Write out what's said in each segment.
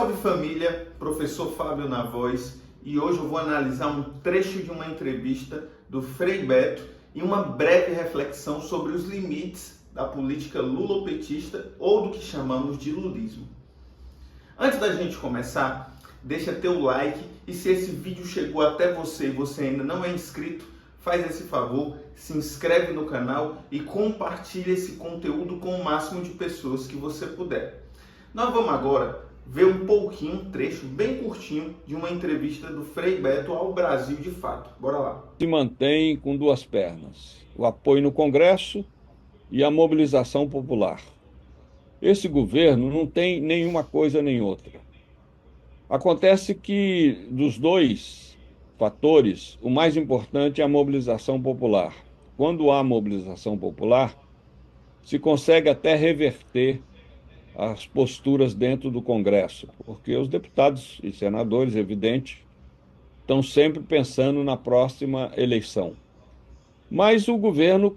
Salve família, professor Fábio na voz, e hoje eu vou analisar um trecho de uma entrevista do Frei Beto e uma breve reflexão sobre os limites da política lulopetista ou do que chamamos de lulismo. Antes da gente começar, deixa teu like e se esse vídeo chegou até você e você ainda não é inscrito, faz esse favor, se inscreve no canal e compartilha esse conteúdo com o máximo de pessoas que você puder. Nós vamos agora ver um trecho bem curtinho de uma entrevista do Frei Beto ao Brasil de Fato. Bora lá. Se mantém com duas pernas: o apoio no Congresso e a mobilização popular. Esse governo não tem nenhuma coisa nem outra. Acontece que, dos dois fatores, o mais importante é a mobilização popular. Quando há mobilização popular, se consegue até reverter as posturas dentro do Congresso, porque os deputados e senadores, evidente, estão sempre pensando na próxima eleição. Mas o governo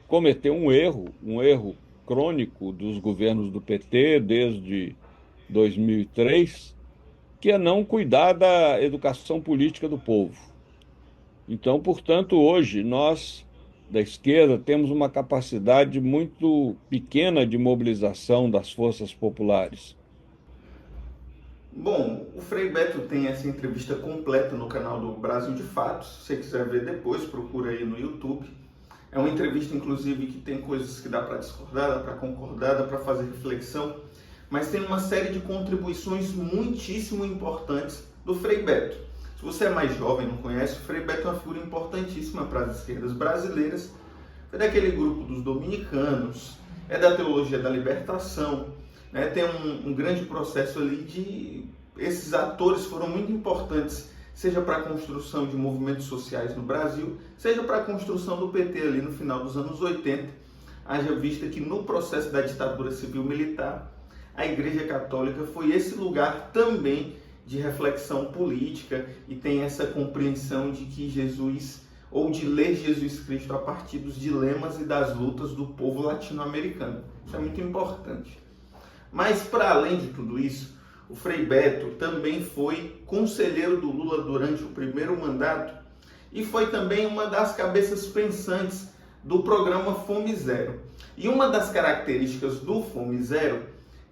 cometeu um erro crônico dos governos do PT desde 2003, que é não cuidar da educação política do povo. Então, portanto, hoje nós da esquerda temos uma capacidade muito pequena de mobilização das forças populares. Bom, o Frei Beto tem essa entrevista completa no canal do Brasil de Fato. Se você quiser ver depois, procura aí no YouTube. É uma entrevista, inclusive, que tem coisas que dá para discordar, dá para concordar, dá para fazer reflexão, mas tem uma série de contribuições muitíssimo importantes do Frei Beto. Se você é mais jovem e não conhece, o Frei Beto é uma figura importantíssima para as esquerdas brasileiras. É daquele grupo dos dominicanos, é da teologia da libertação, né? Tem um grande processo ali de... Esses atores foram muito importantes, seja para a construção de movimentos sociais no Brasil, seja para a construção do PT ali no final dos anos 80, haja vista que no processo da ditadura civil-militar, a Igreja Católica foi esse lugar também de reflexão política e tem essa compreensão de que Jesus, ou de ler Jesus Cristo a partir dos dilemas e das lutas do povo latino-americano. Isso é muito importante. Mas, para além de tudo isso, o Frei Beto também foi conselheiro do Lula durante o primeiro mandato e foi também uma das cabeças pensantes do programa Fome Zero. E uma das características do Fome Zero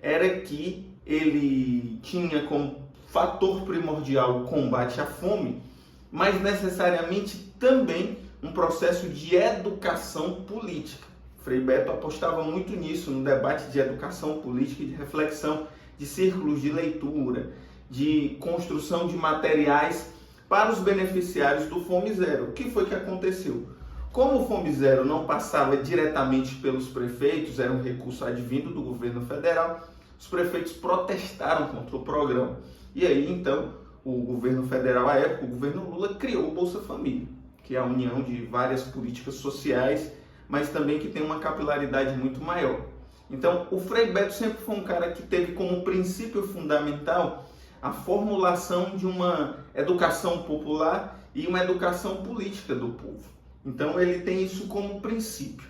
era que ele tinha como fator primordial o combate à fome, mas necessariamente também um processo de educação política. Frei Beto apostava muito nisso, no debate de educação política e de reflexão, de círculos de leitura, de construção de materiais para os beneficiários do Fome Zero. O que foi que aconteceu? Como o Fome Zero não passava diretamente pelos prefeitos, era um recurso advindo do governo federal, os prefeitos protestaram contra o programa. E aí, então, o governo federal, à época, o governo Lula, criou o Bolsa Família, que é a união de várias políticas sociais, mas também que tem uma capilaridade muito maior. Então, o Frei Beto sempre foi um cara que teve como princípio fundamental a formulação de uma educação popular e uma educação política do povo. Então, ele tem isso como princípio.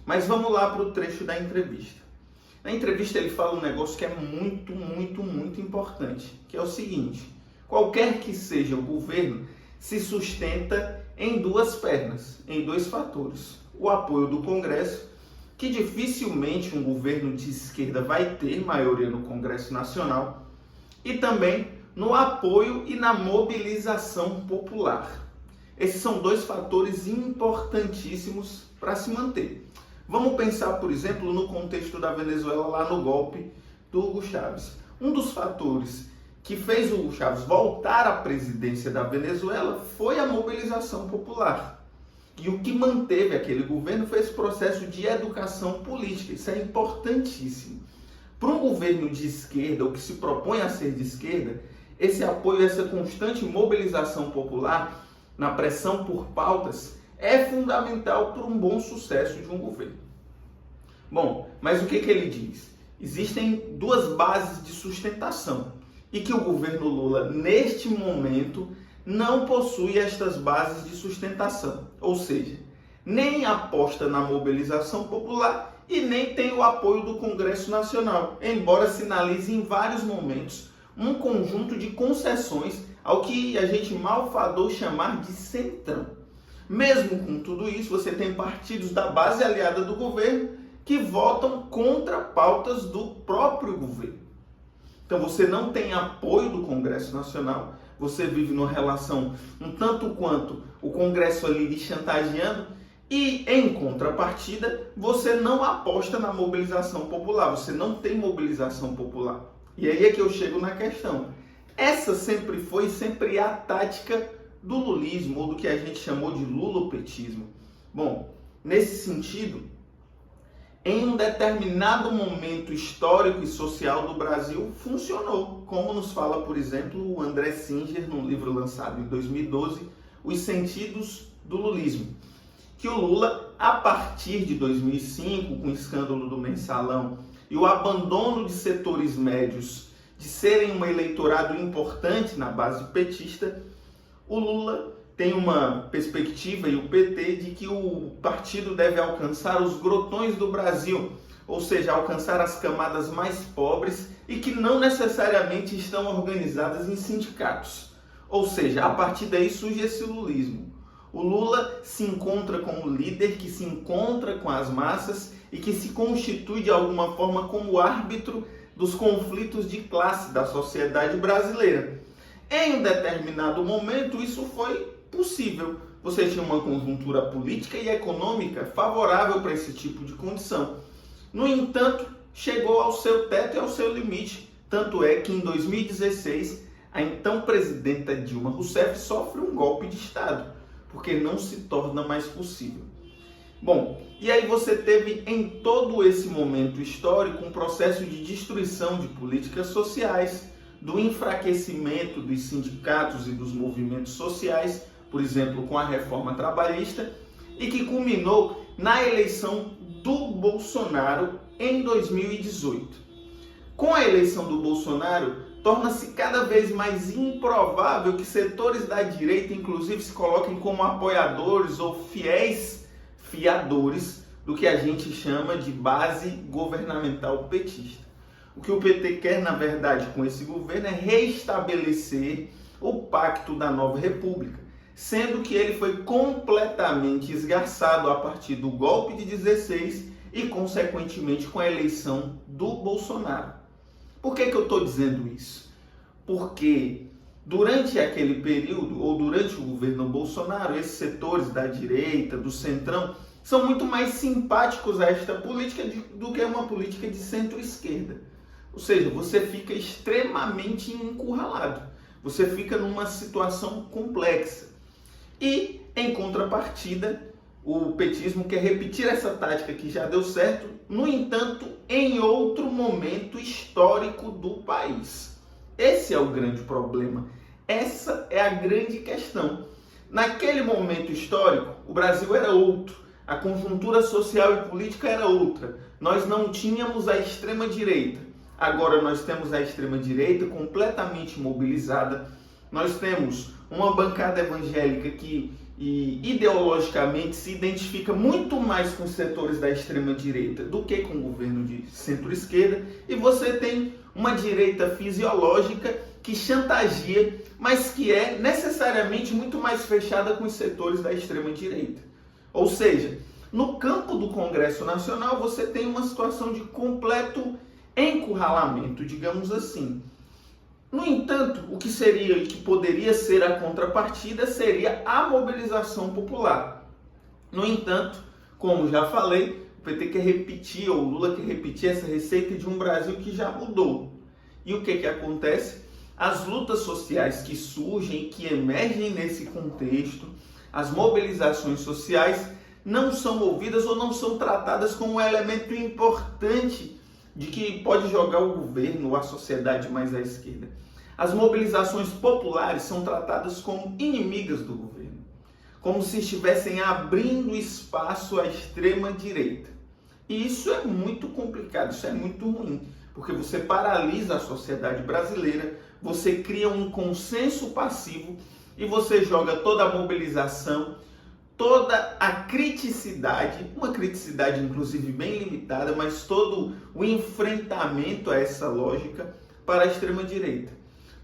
Mas vamos lá para o trecho da entrevista. Na entrevista ele fala um negócio que é muito importante, que é o seguinte: qualquer que seja o governo se sustenta em duas pernas, em dois fatores. O apoio do Congresso, que dificilmente um governo de esquerda vai ter maioria no Congresso Nacional, e também no apoio e na mobilização popular. Esses são dois fatores importantíssimos para se manter. Vamos pensar, por exemplo, no contexto da Venezuela, lá no golpe do Hugo Chávez. Um dos fatores que fez o Hugo Chávez voltar à presidência da Venezuela foi a mobilização popular. E o que manteve aquele governo foi esse processo de educação política. Isso é importantíssimo. Para um governo de esquerda, ou que se propõe a ser de esquerda, esse apoio, essa constante mobilização popular na pressão por pautas é fundamental para um bom sucesso de um governo. Bom, mas o que ele diz? Existem duas bases de sustentação e que o governo Lula, neste momento, não possui estas bases de sustentação, ou seja, nem aposta na mobilização popular e nem tem o apoio do Congresso Nacional, embora sinalize em vários momentos um conjunto de concessões ao que a gente malfadou chamar de centrão. Mesmo com tudo isso, você tem partidos da base aliada do governo que votam contra pautas do próprio governo. Então você não tem apoio do Congresso Nacional, você vive numa relação um tanto quanto o Congresso ali lhe chantageando, e em contrapartida você não aposta na mobilização popular, você não tem mobilização popular. E aí é que eu chego na questão. Essa sempre foi, sempre é a tática do lulismo, ou do que a gente chamou de lulopetismo. Bom, nesse sentido, em um determinado momento histórico e social do Brasil, funcionou, como nos fala, por exemplo, o André Singer, num livro lançado em 2012, Os Sentidos do Lulismo, que o Lula, a partir de 2005, com o escândalo do Mensalão e o abandono de setores médios de serem um eleitorado importante na base petista, o Lula tem uma perspectiva, e o PT, de que o partido deve alcançar os grotões do Brasil, ou seja, alcançar as camadas mais pobres e que não necessariamente estão organizadas em sindicatos. Ou seja, a partir daí surge esse lulismo. O Lula se encontra como líder que se encontra com as massas e que se constitui de alguma forma como árbitro dos conflitos de classe da sociedade brasileira. Em um determinado momento, isso foi possível. Você tinha uma conjuntura política e econômica favorável para esse tipo de condição. No entanto, chegou ao seu teto e ao seu limite. Tanto é que em 2016, a então presidenta Dilma Rousseff sofre um golpe de Estado, porque não se torna mais possível. Bom, e aí você teve em todo esse momento histórico um processo de destruição de políticas sociais, do enfraquecimento dos sindicatos e dos movimentos sociais, por exemplo, com a reforma trabalhista, e que culminou na eleição do Bolsonaro em 2018. Com a eleição do Bolsonaro, torna-se cada vez mais improvável que setores da direita, inclusive, se coloquem como apoiadores ou fiéis fiadores do que a gente chama de base governamental petista. O que o PT quer, na verdade, com esse governo é restabelecer o Pacto da Nova República, sendo que ele foi completamente esgarçado a partir do golpe de 16 e, consequentemente, com a eleição do Bolsonaro. Por que eu estou dizendo isso? Porque durante aquele período, ou durante o governo Bolsonaro, esses setores da direita, do centrão, são muito mais simpáticos a esta política do que uma política de centro-esquerda. Ou seja, você fica extremamente encurralado, você fica numa situação complexa. E, em contrapartida, o petismo quer repetir essa tática que já deu certo, no entanto, em outro momento histórico do país. Esse é o grande problema. Essa é a grande questão. Naquele momento histórico, o Brasil era outro. A conjuntura social e política era outra. Nós não tínhamos a extrema-direita. Agora nós temos a extrema-direita completamente mobilizada. Nós temos uma bancada evangélica que ideologicamente se identifica muito mais com os setores da extrema-direita do que com o governo de centro-esquerda. E você tem uma direita fisiológica que chantageia, mas que é necessariamente muito mais fechada com os setores da extrema-direita. Ou seja, no campo do Congresso Nacional você tem uma situação de completo encurralamento, digamos assim. No entanto, o que seria e que poderia ser a contrapartida seria a mobilização popular. No entanto, como já falei, o PT quer repetir, ou o Lula quer repetir essa receita de um Brasil que já mudou. E o que acontece? As lutas sociais que surgem, que emergem nesse contexto, as mobilizações sociais não são ouvidas ou não são tratadas como um elemento importante de que pode jogar o governo ou a sociedade mais à esquerda. As mobilizações populares são tratadas como inimigas do governo, como se estivessem abrindo espaço à extrema-direita. E isso é muito complicado, isso é muito ruim, porque você paralisa a sociedade brasileira, você cria um consenso passivo e você joga toda a mobilização, toda a criticidade, uma criticidade inclusive bem limitada, mas todo o enfrentamento a essa lógica para a extrema-direita.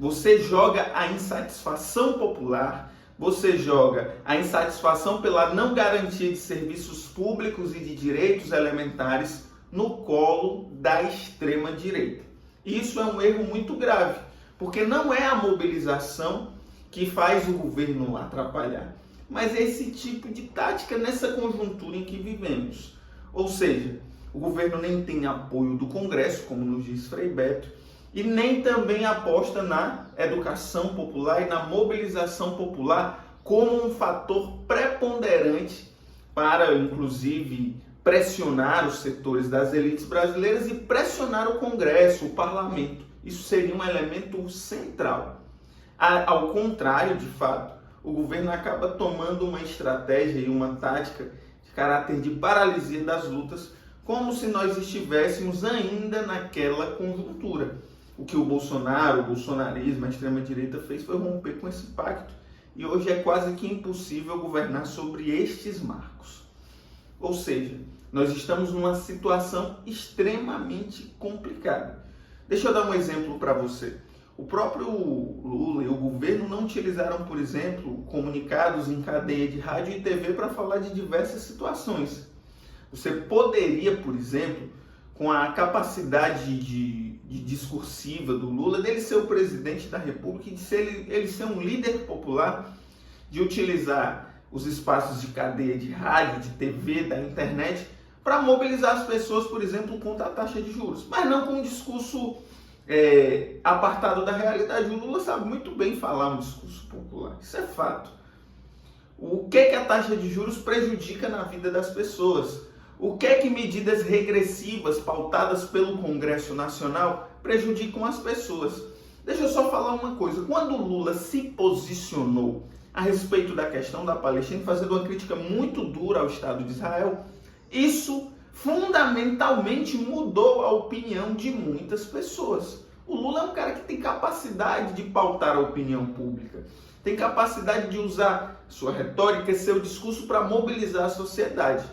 Você joga a insatisfação popular, você joga a insatisfação pela não garantia de serviços públicos e de direitos elementares no colo da extrema-direita. Isso é um erro muito grave, porque não é a mobilização que faz o governo atrapalhar, mas é esse tipo de tática nessa conjuntura em que vivemos. Ou seja, o governo nem tem apoio do Congresso, como nos diz Frei Beto, e nem também aposta na educação popular e na mobilização popular como um fator preponderante para, inclusive, pressionar os setores das elites brasileiras e pressionar o Congresso, o parlamento. Isso seria um elemento central. Ao contrário, de fato, o governo acaba tomando uma estratégia e uma tática de caráter de paralisia das lutas, como se nós estivéssemos ainda naquela conjuntura. O que o Bolsonaro, o bolsonarismo, a extrema-direita fez foi romper com esse pacto. E hoje é quase que impossível governar sobre estes marcos. Ou seja, nós estamos numa situação extremamente complicada. Deixa eu dar um exemplo para você. O próprio Lula e o governo não utilizaram, por exemplo, comunicados em cadeia de rádio e TV para falar de diversas situações. Você poderia, por exemplo, com a capacidade de discursiva do Lula, dele ser o presidente da República e de ele ser um líder popular, de utilizar os espaços de cadeia de rádio, de TV, da internet, para mobilizar as pessoas, por exemplo, contra a taxa de juros. Mas não com um discurso apartado da realidade. O Lula sabe muito bem falar um discurso popular, isso é fato. O que a taxa de juros prejudica na vida das pessoas? O que medidas regressivas pautadas pelo Congresso Nacional prejudicam as pessoas? Deixa eu só falar uma coisa. Quando o Lula se posicionou a respeito da questão da Palestina, fazendo uma crítica muito dura ao Estado de Israel, isso fundamentalmente mudou a opinião de muitas pessoas. O Lula é um cara que tem capacidade de pautar a opinião pública, tem capacidade de usar sua retórica e seu discurso para mobilizar a sociedade.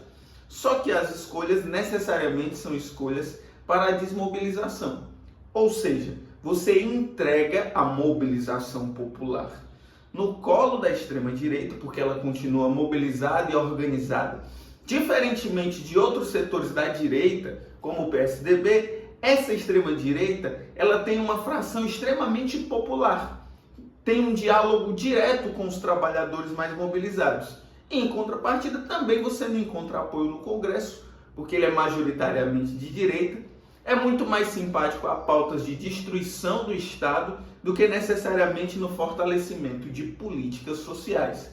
Só que as escolhas necessariamente são escolhas para a desmobilização. Ou seja, você entrega a mobilização popular no colo da extrema-direita, porque ela continua mobilizada e organizada. Diferentemente de outros setores da direita, como o PSDB, essa extrema-direita ela tem uma fração extremamente popular. Tem um diálogo direto com os trabalhadores mais mobilizados. Em contrapartida, também você não encontra apoio no Congresso, porque ele é majoritariamente de direita, é muito mais simpático a pautas de destruição do Estado do que necessariamente no fortalecimento de políticas sociais.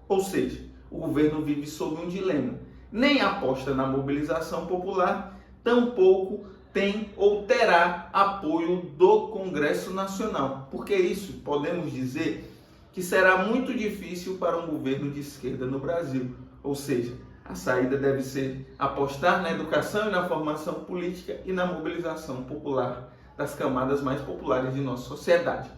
Ou seja, o governo vive sob um dilema. Nem aposta na mobilização popular, tampouco tem ou terá apoio do Congresso Nacional. Porque isso, podemos dizer, que será muito difícil para um governo de esquerda no Brasil. Ou seja, a saída deve ser apostar na educação e na formação política e na mobilização popular das camadas mais populares de nossa sociedade.